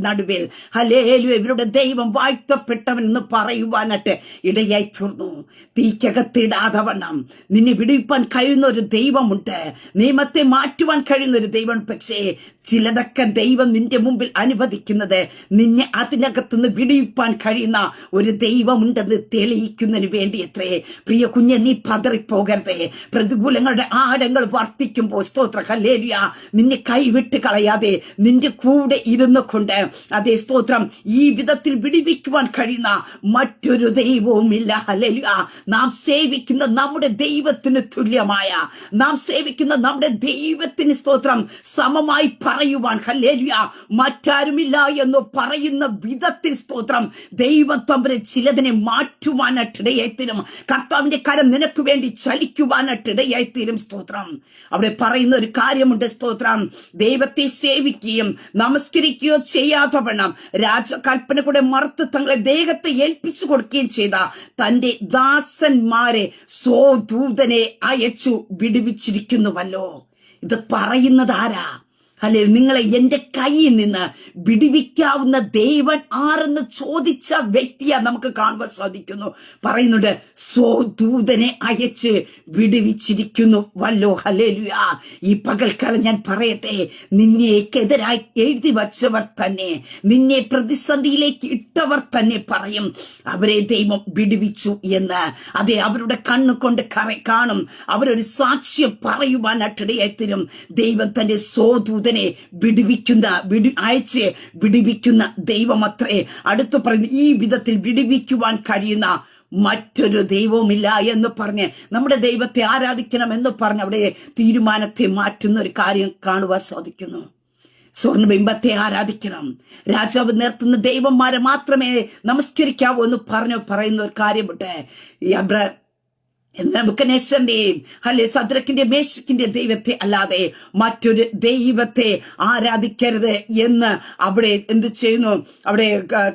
നടുവിൽ ഹല്ലേലൂയ ഇവരുടെ ദൈവം വാഴ്ത്തപ്പെട്ടവൻ എന്ന് പറയുവാനായിട്ട് ഇടയായി തീർന്നു. തീക്കകത്തിടാതെ വണ്ണം നിന്നെ വിടിവിപ്പാൻ കഴിയുന്ന ഒരു ദൈവമുണ്ട്. നിയമത്തെ മാറ്റുവാൻ കഴിയുന്ന ഒരു ദൈവം. പക്ഷേ ചിലതൊക്കെ ദൈവം നിന്റെ മുമ്പിൽ അനുവദിക്കുന്നത് നിന്നെ അതിനകത്തുനിന്ന് വിടിവിപ്പാൻ കഴിയുന്ന ഒരു ദൈവമുണ്ടെന്ന് തെളിയിക്കുന്നതിന് വേണ്ടി എത്രേ. പ്രിയ കുഞ്ഞെ, നീ പതറിപ്പോകരുതേ. പ്രതികൂലങ്ങളുടെ ആഴങ്ങൾ വർദ്ധിക്കുമ്പോൾ സ്തോത്ര, ഹല്ലേലൂയ, നിന്നെ കൈവിട്ട് കളയാതെ നിന്റെ കൂടെ ഇരുന്നു കൊണ്ട്, അതേ, സ്തോത്രം, ഈ വിധത്തിൽ വിടിവിക്കുവാൻ കഴിയുന്ന മറ്റൊരു ദൈവവുമില്ല. ഹല്ലേലൂയ. നാം സേവിക്കുന്ന നമ്മുടെ ദൈവത്തിന് തുല്യമായ, നാം സേവിക്കുന്ന നമ്മുടെ ദൈവത്തിന് സ്തോത്രം സമമായി പറയുവാൻ, ഹല്ലേലൂയ, മറ്റാരുമില്ല എന്ന് പറയുന്ന വിധത്തിൽ സ്തോത്രം ദൈവം തമ്പുരാൻ ചിലതിനെ മാറ്റുവാനായിട്ടിടയായിത്തീരും. കർത്താവിന്റെ കരം നിനക്ക് വേണ്ടി ചലിക്കുവാനായിട്ടിടയായിത്തീരും. സ്തോത്രം. അവിടെ പറയുന്ന ഒരു കാര്യമുണ്ട്. സ്തോത്രം. ദൈവത്തെ സേവിക്കുകയും നമസ്കരിക്കുകയോ ചെയ്യാതെ വണ്ണം രാജകൽപ്പന കൂടെ മറുത്ത് തങ്ങളെ ദേഹത്തെ ഏൽപ്പിച്ചു കൊടുക്കുകയും ചെയ്ത തന്റെ ദാസന്മാരെ സ്വദൂതനെ അയച്ചു വിടുവിച്ചിരിക്കുന്നുവല്ലോ. ഇത് പറയുന്നത് ആരാ? അല്ലെ, നിങ്ങളെ എന്റെ കയ്യിൽ നിന്ന് വിടുവിക്കാവുന്ന ദേവൻ ആരെന്ന് ചോദിച്ച വ്യക്തിയാ നമുക്ക് കാണുവാൻ സാധിക്കുന്നു. പറയുന്നുണ്ട്, സ്വദൂതനെ അയച്ച് വിടുവിച്ചിരിക്കുന്നു വല്ലോ. ഹല്ലേലൂയ. ഈ പകൽക്കാലം ഞാൻ പറയട്ടെ, നിന്നെക്കെതിരായി എഴുതി വച്ചവർ തന്നെ, നിന്നെ പ്രതിസന്ധിയിലേക്ക് ഇട്ടവർ തന്നെ പറയും അവരെ ദൈവം വിടുവിച്ചു എന്ന്. അതെ, അവരുടെ കണ്ണുകൊണ്ട് കാണും. അവരൊരു സാക്ഷ്യം പറയുവാനായിട്ടിടയായിത്തീരും. ദൈവം തന്റെ സ്വദൂതനെ അയച്ച് വിടുവിക്കുന്ന ദൈവമത്രേ. അടുത്ത് പറയുന്നു, ഈ വിധത്തിൽ വിടുവിക്കുവാൻ കഴിയുന്ന മറ്റൊരു ദൈവവുമില്ല എന്ന് പറഞ്ഞ് നമ്മുടെ ദൈവത്തെ ആരാധിക്കണം എന്ന് പറഞ്ഞ് അവിടെ തീരുമാനത്തെ മാറ്റുന്ന ഒരു കാര്യം കാണുവാൻ സാധിക്കുന്നു. സ്വർണ്ണബിംബത്തെ ആരാധിക്കണം, രാജാവ് നിർത്തുന്ന ദൈവന്മാരെ മാത്രമേ നമസ്കരിക്കാവൂ എന്ന് പറയുന്ന ഒരു കാര്യമുണ്ട്. നെബൂഖദ്നേസറിന്റെയും സദ്രക്കിന്റെ മേശക്കിന്റെ ദൈവത്തെ അല്ലാതെ മറ്റൊരു ദൈവത്തെ ആരാധിക്കരുത് എന്ന് അവിടെ എന്ത് ചെയ്യുന്നു, അവിടെ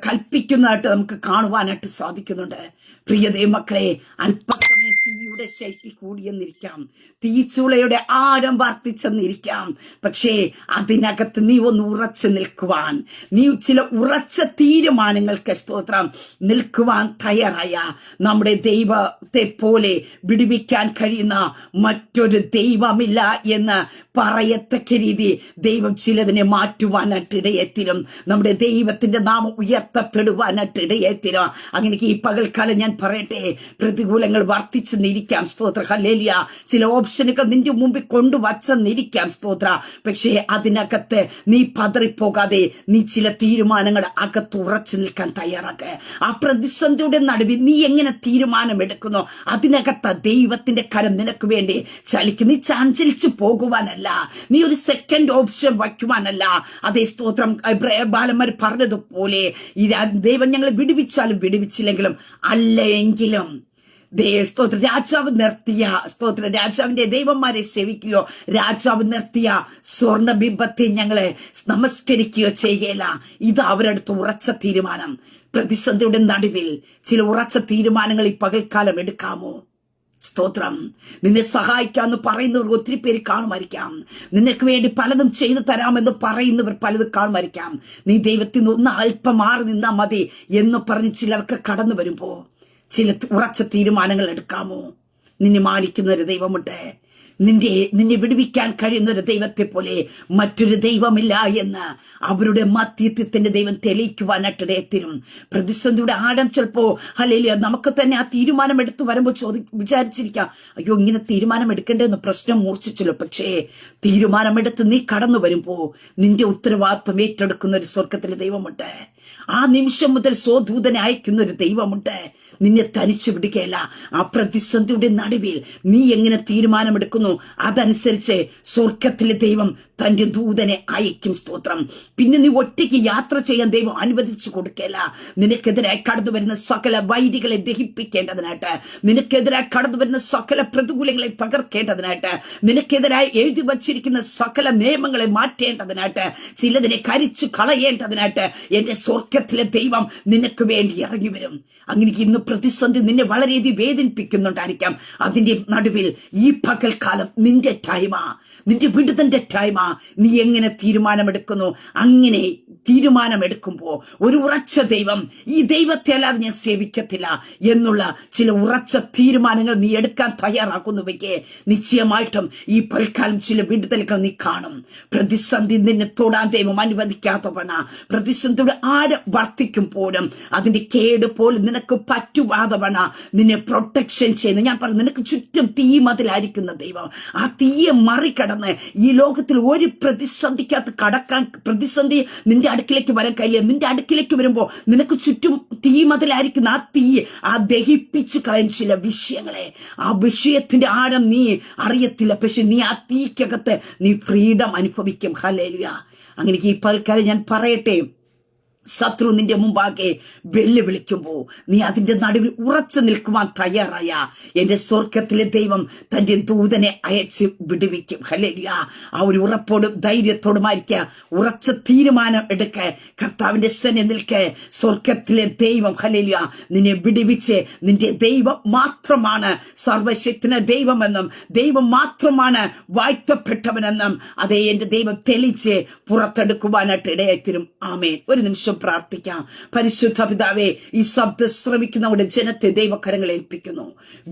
കൽപ്പിക്കുന്നതായിട്ട് നമുക്ക് കാണുവാനായിട്ട് സാധിക്കുന്നുണ്ട്. പ്രിയ ദൈവമക്കളെ, അല്പസമയം തീയുടെ തീയുടെ ശക്തി കൂടിയെന്നിരിക്കാം, തീച്ചൂളയുടെ ആഴം വർദ്ധിച്ചെന്നിരിക്കാം. പക്ഷേ അതിനകത്ത് നീ ഒന്ന് ഉറച്ചു നിൽക്കുവാൻ, നീ ചില ഉറച്ച തീരുമാനങ്ങൾക്ക് സ്തോത്രം നിൽക്കുവാൻ തയ്യാറായ നമ്മുടെ ദൈവത്തെ പോലെ വിടുവിക്കാൻ കഴിയുന്ന മറ്റൊരു ദൈവമില്ല എന്ന് പറയത്തക്ക രീതി ദൈവം ചിലതിനെ മാറ്റുവാനായിട്ട് ഇടയെത്തിരും. നമ്മുടെ ദൈവത്തിന്റെ നാമം ഉയർത്തപ്പെടുവാനായിട്ട് ഇടയെത്തിരും. അങ്ങനെ ഈ പകൽക്കാലം ഞാൻ പറയട്ടെ, പ്രതികൂലങ്ങൾ വർദ്ധിച്ചെന്നിരിക്കാം സ്തോത്ര, ഹല്ലേലൂയ. ചില ഓപ്ഷനുകൾ നിന്റെ മുമ്പിൽ കൊണ്ടുവച്ചെന്നിരിക്കാം സ്തോത്ര. പക്ഷേ അതിനകത്ത് നീ പതറിപ്പോകാതെ നീ ചില തീരുമാനങ്ങൾ അകത്ത് ഉറച്ചു നിൽക്കാൻ തയ്യാറാക്കുക. ആ പ്രതിസന്ധിയുടെ നടുവിൽ നീ എങ്ങനെ തീരുമാനമെടുക്കുന്നു, അതിനകത്ത് ദൈവത്തിന്റെ കരം നിനക്ക് വേണ്ടി ചലിക്കും. നീ ചാഞ്ചലിച്ചു പോകുവാനല്ല, നീ ഒരു സെക്കൻഡ് ഓപ്ഷൻ വയ്ക്കുവാനല്ല. അതേ സ്തോത്രം, ബാലന്മാർ പറഞ്ഞതുപോലെ ഈ ദൈവം ഞങ്ങളെ വിടുവിച്ചാലും വിടുവിച്ചില്ലെങ്കിലും അല്ല എങ്കിലും സ്തോത്ര രാജാവ് നിർത്തിയ സ്തോത്ര രാജാവിന്റെ ദൈവന്മാരെ സേവിക്കുകയോ രാജാവ് നിർത്തിയ സ്വർണബിംബത്തെ ഞങ്ങളെ നമസ്കരിക്കുകയോ ചെയ്യുകയില്ല. ഇത് അവരടുത്ത് ഉറച്ച തീരുമാനം. പ്രതിസന്ധിയുടെ നടുവിൽ ചില ഉറച്ച തീരുമാനങ്ങൾ ഈ പകൽക്കാലം എടുക്കാമോ? സ്തോത്രം. നിന്നെ സഹായിക്കാമെന്ന് പറയുന്നവർ ഒത്തിരി പേര് കാണുമായിരിക്കാം, നിനക്ക് വേണ്ടി പലതും ചെയ്തു തരാമെന്ന് പറയുന്നവർ പലതും കാണുമായിരിക്കാം. നീ ദൈവത്തിൽ നിന്ന് ഒന്ന് അല്പം മാറി നിന്നാ മതി എന്ന് പറഞ്ഞ് ചിലർക്ക് കടന്നു വരുമ്പോ ചില ഉറച്ച തീരുമാനങ്ങൾ എടുക്കാമോ? നിന്നെ മാനിക്കുന്ന ഒരു ദൈവമുണ്ട്. നിന്നെ വിടുവിക്കാൻ കഴിയുന്ന ഒരു ദൈവത്തെ പോലെ മറ്റൊരു ദൈവമില്ല എന്ന് അവരുടെ മധ്യത്വത്തിന്റെ ദൈവം തെളിയിക്കുവാനായിട്ടിടയത്തിരും. പ്രതിസന്ധിയുടെ ആഴം ചിലപ്പോ ഹല്ലേലൂയ നമുക്ക് തന്നെ ആ തീരുമാനം എടുത്തു വരുമ്പോൾ വിചാരിച്ചിരിക്കാം, അയ്യോ ഇങ്ങനെ തീരുമാനം എടുക്കേണ്ടെന്ന് പ്രശ്നം മൂർച്ഛിച്ചല്ലോ. പക്ഷേ തീരുമാനമെടുത്ത് നീ കടന്നു വരുമ്പോ നിന്റെ ഉത്തരവാദിത്വം ഏറ്റെടുക്കുന്ന ഒരു സ്വർഗത്തിലെ ദൈവമുണ്ട്. ആ നിമിഷം മുതൽ സ്വദൂതനെ അയക്കുന്ന ഒരു ദൈവമുണ്ട്. നിന്നെ തനിച്ചു വിടുകയല്ല. ആ പ്രതിസന്ധിയുടെ നടുവിൽ നീ എങ്ങനെ തീരുമാനമെടുക്കുന്നു അതനുസരിച്ച് സ്വർഗത്തിലെ ദൈവം തന്റെ ദൂതനെ അയക്കും. സ്തോത്രം. പിന്നെ നീ ഒറ്റയ്ക്ക് യാത്ര ചെയ്യാൻ ദൈവം അനുവദിച്ചു കൊടുക്കല. നിനക്കെതിരായി കടന്നു വരുന്ന സകല വൈരികളെ ദഹിപ്പിക്കേണ്ടതിനായിട്ട്, നിനക്കെതിരായി കടന്നു വരുന്ന സകല പ്രതികൂലങ്ങളെ തകർക്കേണ്ടതിനായിട്ട്, നിനക്കെതിരായി എഴുതി വച്ചിരിക്കുന്ന സകല നിയമങ്ങളെ മാറ്റേണ്ടതിനായിട്ട്, ചിലതിനെ കരിച്ചു കളയേണ്ടതിനായിട്ട് എന്റെ സ്വർഗത്തിലെ ദൈവം നിനക്ക് വേണ്ടി ഇറങ്ങി വരും. അങ്ങനെ ഇന്ന് പ്രതിസന്ധി നിന്നെ വളരെയധികം വേദനിപ്പിക്കുന്നുണ്ടായിരിക്കാം. അതിന്റെ നടുവിൽ ഈ പകൽക്കാലം നിന്റെ ടൈമാ, നിന്റെ വിടുതന്റെ ടൈമാ. നീ എങ്ങനെ തീരുമാനമെടുക്കുന്നു? അങ്ങനെ തീരുമാനമെടുക്കുമ്പോ ഒരു ഉറച്ച ദൈവം, ഈ ദൈവത്തെ അല്ലാതെ ഞാൻ സേവിക്കത്തില്ല എന്നുള്ള ചില ഉറച്ച തീരുമാനങ്ങൾ നീ എടുക്കാൻ തയ്യാറാക്കുന്നുവെങ്കിൽ നിശ്ചയമായിട്ടും ഈ പൽക്കാലം ചില വിടുതലുകൾ നീ കാണും. പ്രതിസന്ധി നിന്നെ തൊടാൻ ദൈവം അനുവദിക്കാത്തവണ, പ്രതിസന്ധിയുടെ ആഴം വർദ്ധിക്കുമ്പോഴും അതിന്റെ കേട് പോലും നിനക്ക് പറ്റുവാതവണ നിന്നെ പ്രൊട്ടക്ഷൻ ചെയ്യുന്ന, ഞാൻ പറഞ്ഞു നിനക്ക് ചുറ്റും തീ മതിലായിരിക്കുന്ന ദൈവം. ആ തീയെ മറികടന്ന് ഈ ലോകത്തിൽ ഒരു പ്രതിസന്ധിക്കകത്ത് കടക്കാൻ, പ്രതിസന്ധി നിന്റെ അടുക്കിലേക്ക് വരാൻ കഴിയില്ല. നിന്റെ അടുക്കിലേക്ക് വരുമ്പോ നിനക്ക് ചുറ്റും തീ മതിലായിരിക്കുന്ന ആ തീ ആ ദഹിപ്പിച്ച് കളയും ചില വിഷയങ്ങളെ. ആ വിഷയത്തിന്റെ ആഴം നീ അറിയത്തില്ല, പക്ഷെ നീ ആ തീക്കകത്ത് നീ ഫ്രീഡം അനുഭവിക്കും. ഹല്ലേലൂയ. അങ്ങനെ ഈ പൽക്കാലം ഞാൻ പറയട്ടെ, ശത്രു നിന്റെ മുമ്പാകെ വെല്ലുവിളിക്കുമ്പോ നീ അതിന്റെ നടുവിൽ ഉറച്ചു നിൽക്കുവാൻ തയ്യാറായ എന്റെ സ്വർഗത്തിലെ ദൈവം തന്റെ ദൂതനെ അയച്ച് വിടുവിക്കും. ഹല്ലേലൂയ. ആ ഒരു ഉറപ്പോടും ധൈര്യത്തോടുമായിരിക്കുക. ഉറച്ച തീരുമാനം എടുക്ക. കർത്താവിന്റെ സന്നെ നിൽക്ക. സ്വർഗത്തിലെ ദൈവം ഹല്ലേലൂയ നിന്നെ വിടുവിച്ച്, നിന്റെ ദൈവം മാത്രമാണ് സർവശക്തന ദൈവമെന്നും ദൈവം മാത്രമാണ് വാഴ്ത്തപ്പെട്ടവനെന്നും അതേ എന്റെ ദൈവം തെളിച്ച് പുറത്തെടുക്കുവാനായിട്ട് ഇടയായിത്തീരും. ആമേൻ. ഒരു നിമിഷം പ്രാർത്ഥിക്കാം. പരിശുദ്ധ പിതാവേ, ഈ ശബ്ദം ശ്രവിക്കുന്നവരുടെ ജനത്തെ ദൈവകരങ്ങൾ ഏൽപ്പിക്കുന്നു.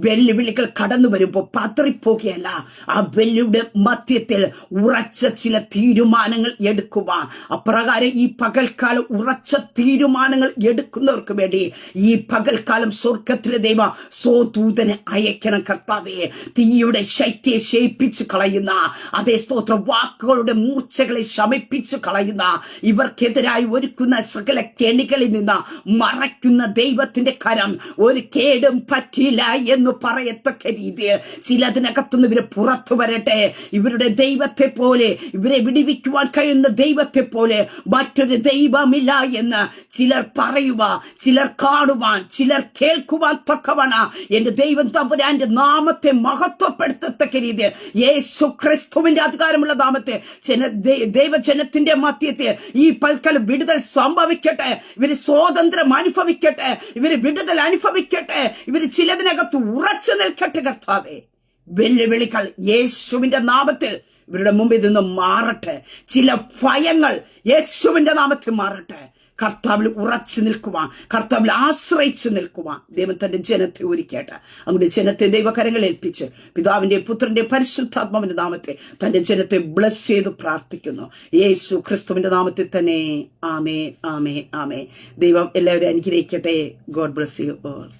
വെല്ലുവിളികൾ കടന്നു വരുമ്പോൾ പതറിപ്പോകുകയല്ല, ആ വെല്ലുവിളിയുടെ മധ്യത്തിൽ ഉറച്ച ചില തീരുമാനങ്ങൾ എടുക്കുവാൻ, അപ്രകാരം ഈ പകൽക്കാലം ഉറച്ച തീരുമാനങ്ങൾ എടുക്കുന്നവർക്ക് വേണ്ടി ഈ പകൽക്കാലം സ്വർഗത്തിലെ ദൈവ സ്വദൂതനെ അയക്കണം. കർത്താവേ, തീയുടെ ശൈത്യയെ ശയിപ്പിച്ചു കളയുന്ന, അതേ സ്തോത്ര വാക്കുകളുടെ മൂർച്ചകളെ ശമിപ്പിച്ചു കളയുന്ന, ഇവർക്കെതിരായി ഒരുക്കുന്ന സകല കെണികളിൽ നിന്ന് മറയ്ക്കുന്ന ദൈവത്തിന്റെ കരം ഒരു കേടും പറ്റില്ല എന്ന് പറയത്തക്ക രീതിയിൽ ചിലതിനകത്തുനിന്ന് ഇവര് പുറത്തു വരട്ടെ. ഇവരുടെ ദൈവത്തെ പോലെ, ഇവരെ വിടുവിക്കുവാൻ കഴിയുന്ന ദൈവത്തെ പോലെ മറ്റൊരു ദൈവമില്ല എന്ന് ചിലർ പറയുവാൻ, ചിലർ കാണുവാൻ, ചിലർ കേൾക്കുവാൻ തക്കവണ എന്റെ ദൈവം തമ്പുരാന്റെ നാമത്തെ മഹത്വപ്പെടുത്തത്തക്ക രീതിയിൽ യേശു ക്രിസ്തുവിന്റെ അധികാരമുള്ള നാമത്തെ ദൈവജനത്തിന്റെ മധ്യത്തിൽ ഈ പൽക്കാലം വിടുതൽ സംഭവിക്കും. അനുഭവിക്കട്ടെ, ഇവര് സ്വാതന്ത്ര്യം അനുഭവിക്കട്ടെ, ഇവര് വിടുതൽ അനുഭവിക്കട്ടെ, ഇവര് ചിലതിനകത്ത് ഉറച്ചു നിൽക്കട്ടെ. കർത്താവേ, വെല്ലുവിളികൾ യേശുവിന്റെ നാമത്തിൽ ഇവരുടെ മുമ്പിൽ നിന്ന് മാറട്ടെ. ചില ഭയങ്ങൾ യേശുവിന്റെ നാമത്തിൽ മാറട്ടെ. കർത്താവിൽ ഉറച്ചു നിൽക്കുവാൻ, കർത്താവിൽ ആശ്രയിച്ചു നിൽക്കുവാൻ ദൈവം തന്റെ ജനത്തെ ഒരുക്കട്ടെ. അങ്ങോട്ട് ജനത്തെ ദൈവകരങ്ങൾ ഏൽപ്പിച്ച് പിതാവിന്റെ പുത്രന്റെ പരിശുദ്ധാത്മാവിന്റെ നാമത്തെ തന്റെ ജനത്തെ ബ്ലസ് ചെയ്ത് പ്രാർത്ഥിക്കുന്നു. യേശു ക്രിസ്തുവിന്റെ നാമത്തിൽ തന്നെ. ആമേ, ആമേ, ആമേ. ദൈവം എല്ലാവരും അനുഗ്രഹിക്കട്ടെ. God bless you all.